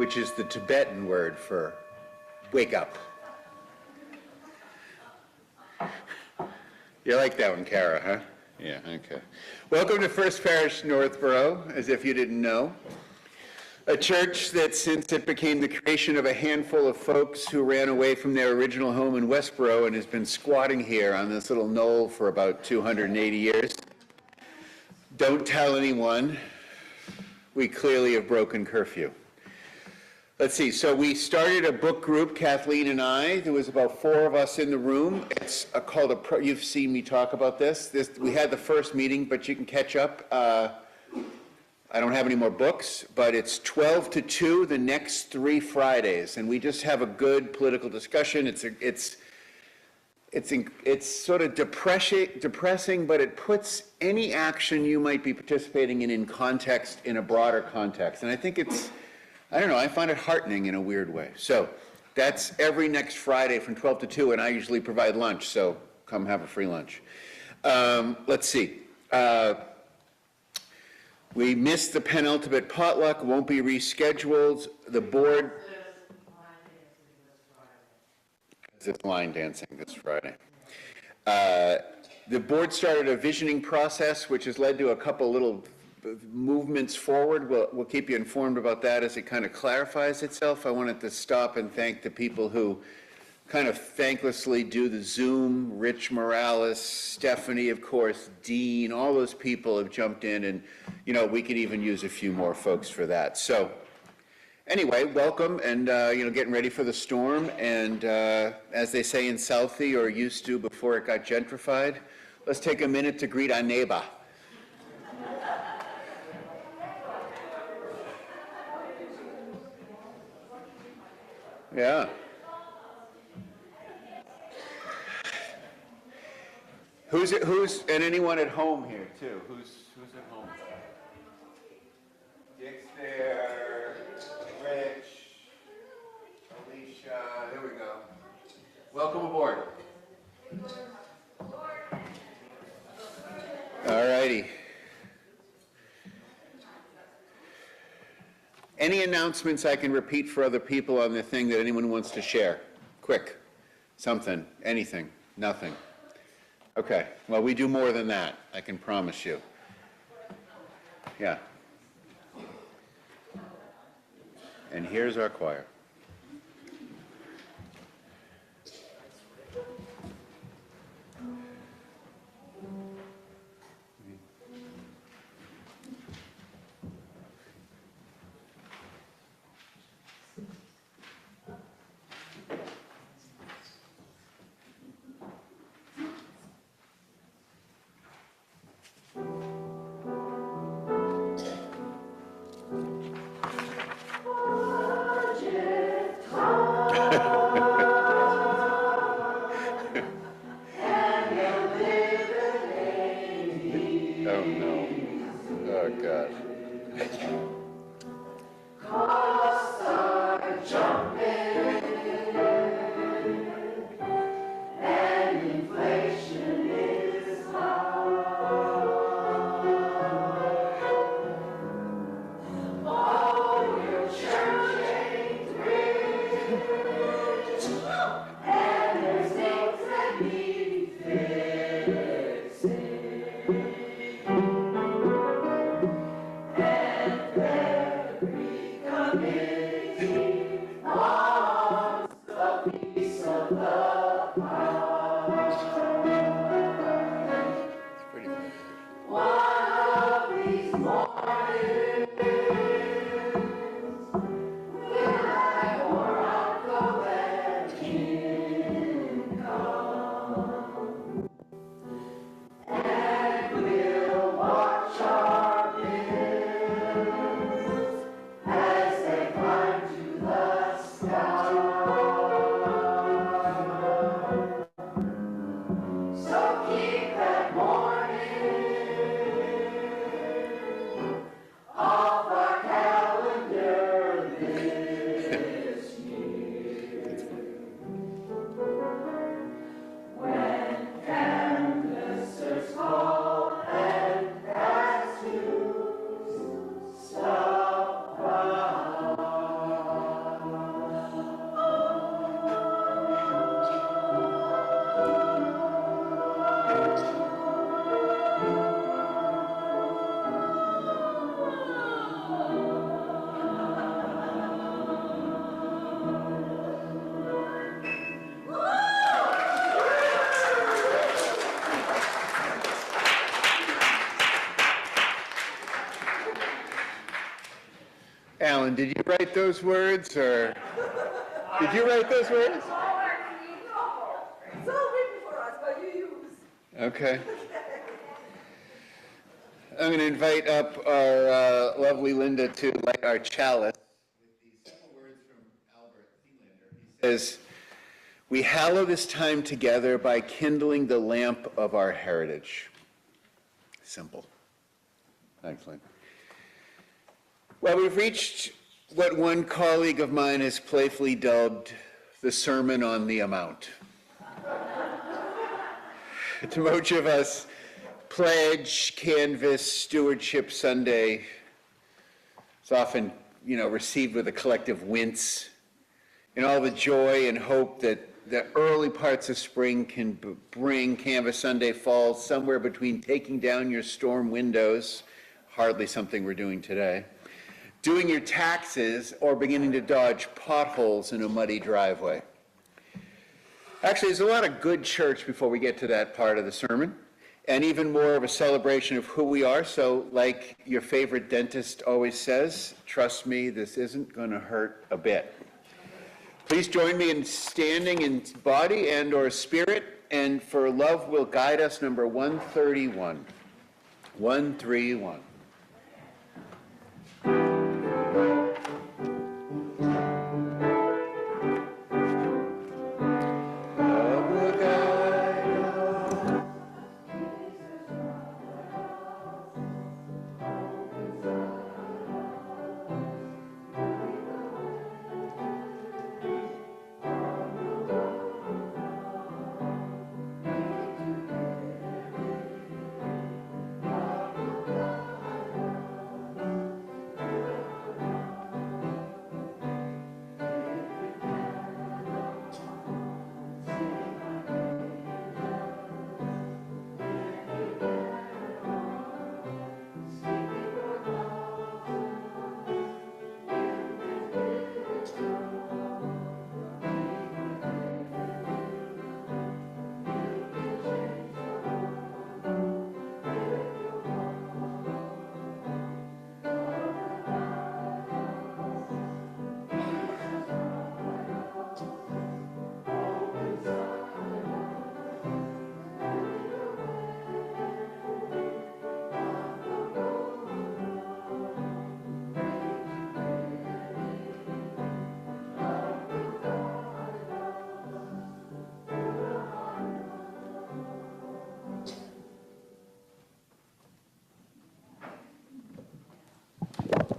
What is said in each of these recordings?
which is the Tibetan word for wake up. You like that one, Kara, huh? Yeah, okay. Welcome to First Parish, Northboro, as if you didn't know. A church that, since it became the creation of a handful of folks who ran away from their original home in Westboro and has been squatting here on this little knoll for about 280 years. Don't tell anyone. We clearly have broken curfew. Let's see, so we started a book group, Kathleen and I. There was about 4 of us in the room. It's called you've seen me talk about this. We had the first meeting, but you can catch up. I don't have any more books, but it's 12 to 2 the next 3 Fridays, and we just have a good political discussion. It's sort of depressing, but it puts any action you might be participating in context, in a broader context. And I think I don't know, I find it heartening in a weird way. So that's every next Friday from 12 to 2, and I usually provide lunch, so come have a free lunch. Let's see. We missed the penultimate potluck, won't be rescheduled. The board... It's line dancing this Friday. The board started a visioning process, which has led to a couple little movements forward. We'll keep you informed about that as it kind of clarifies itself. I wanted to stop and thank the people who kind of thanklessly do the Zoom. Rich Morales, Stephanie, of course, Dean, all those people have jumped in, and we could even use a few more folks for that. So anyway, welcome, and getting ready for the storm, and as they say in Southie, or used to before it got gentrified, let's take a minute to greet our neighbor. Yeah. Who's and anyone at home here too? Who's at home? Dick's there, Rich, Alicia, there we go. Welcome aboard. All righty. Any announcements I can repeat for other people on the thing that anyone wants to share? Quick. Something. Anything. Nothing. Okay. Well, we do more than that, I can promise you. Yeah. And here's our choir. Alan, did you write those words, or did you write those words? It's all written for us, but you use. Okay. I'm going to invite up our lovely Linda to light our chalice with these simple words from Albert Thielander. He says, "We hallow this time together by kindling the lamp of our heritage." Simple. Thanks, Lynn. Well, we've reached what one colleague of mine has playfully dubbed the Sermon on the Amount. To most of us, pledge, canvas, stewardship Sunday is often, received with a collective wince, and all the joy and hope that the early parts of spring can bring. Canvas Sunday falls somewhere between taking down your storm windows, hardly something we're doing today, doing your taxes, or beginning to dodge potholes in a muddy driveway. Actually, there's a lot of good church before we get to that part of the sermon, and even more of a celebration of who we are. So, like your favorite dentist always says, trust me, this isn't going to hurt a bit. Please join me in standing in body and or spirit, and for love will guide us, number 131. 131.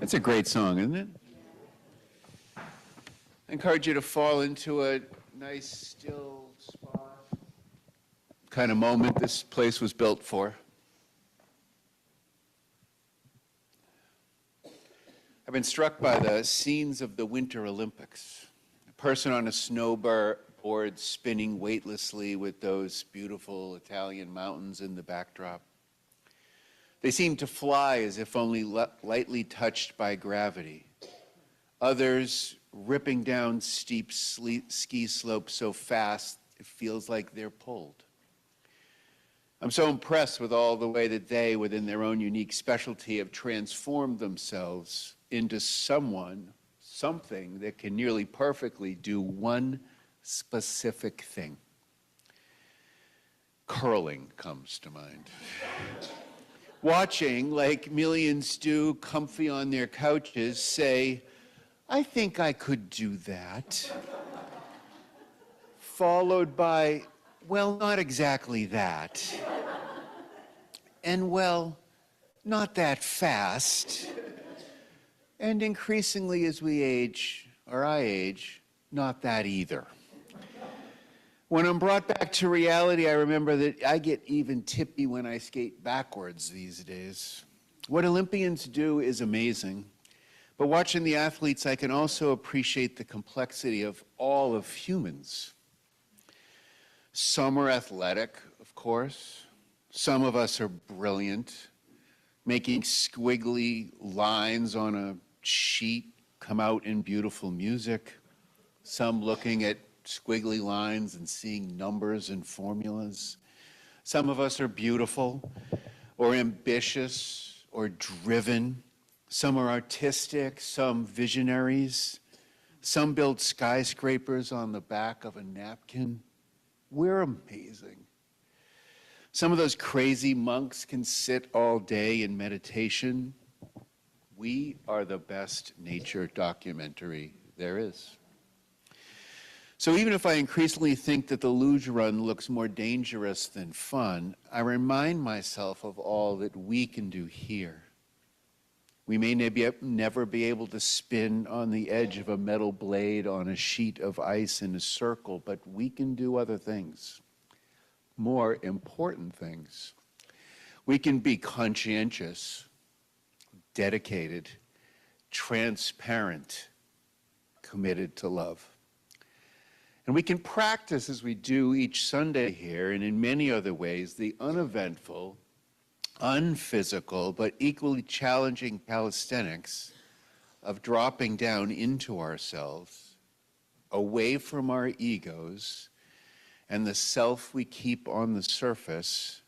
It's a great song, isn't it? I encourage you to fall into a nice, still spot, kind of moment this place was built for. I've been struck by the scenes of the Winter Olympics. A person on a snowboard spinning weightlessly with those beautiful Italian mountains in the backdrop. They seem to fly as if only lightly touched by gravity. Others ripping down steep ski slopes so fast it feels like they're pulled. I'm so impressed with all the way that they, within their own unique specialty, have transformed themselves into something that can nearly perfectly do one specific thing. Curling comes to mind. Watching, like millions do, comfy on their couches, say, I think I could do that. Followed by, well, not exactly that. And, well, not that fast. And increasingly as we age, or I age, not that either. When I'm brought back to reality, I remember that I get even tippy when I skate backwards these days. What Olympians do is amazing, but watching the athletes, I can also appreciate the complexity of all of humans. Some are athletic, of course. Some of us are brilliant, making squiggly lines on a sheet come out in beautiful music. Some looking at squiggly lines and seeing numbers and formulas. Some of us are beautiful or ambitious or driven. Some are artistic, some visionaries. Some build skyscrapers on the back of a napkin. We're amazing. Some of those crazy monks can sit all day in meditation. We are the best nature documentary there is. So even if I increasingly think that the luge run looks more dangerous than fun, I remind myself of all that we can do here. We may never be able to spin on the edge of a metal blade on a sheet of ice in a circle, but we can do other things, more important things. We can be conscientious, dedicated, transparent, committed to love. And we can practice, as we do each Sunday here, and in many other ways, the uneventful, unphysical, but equally challenging calisthenics of dropping down into ourselves, away from our egos and the self we keep on the surface,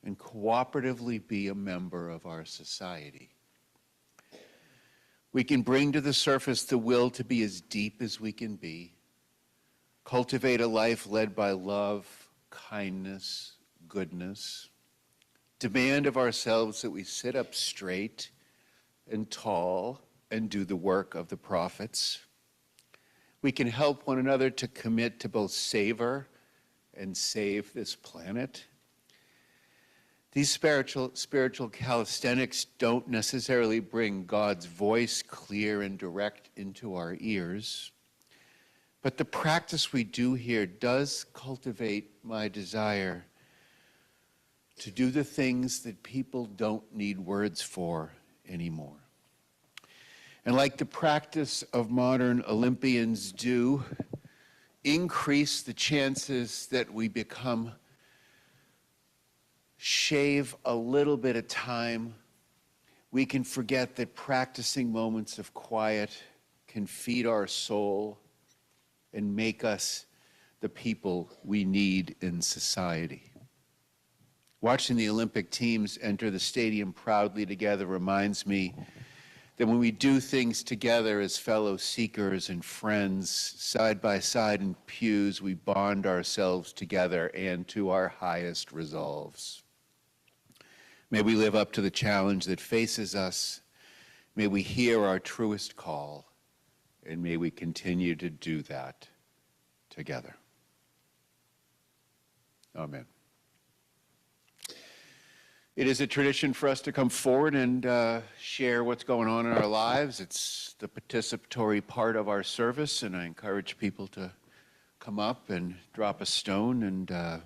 and cooperatively be a member of our society. We can bring to the surface the will to be as deep as we can be, cultivate a life led by love, kindness, goodness, demand of ourselves that we sit up straight and tall and do the work of the prophets. We can help one another to commit to both savor and save this planet. These spiritual calisthenics don't necessarily bring God's voice clear and direct into our ears, but the practice we do here does cultivate my desire to do the things that people don't need words for anymore. And like the practice of modern Olympians do, increase the chances that we shave a little bit of time. We can forget that practicing moments of quiet can feed our soul and make us the people we need in society. Watching the Olympic teams enter the stadium proudly together reminds me that when we do things together as fellow seekers and friends, side by side in pews, we bond ourselves together and to our highest resolves. May we live up to the challenge that faces us. May we hear our truest call, and may we continue to do that together. Amen. It is a tradition for us to come forward and share what's going on in our lives. It's the participatory part of our service, and I encourage people to come up and drop a stone and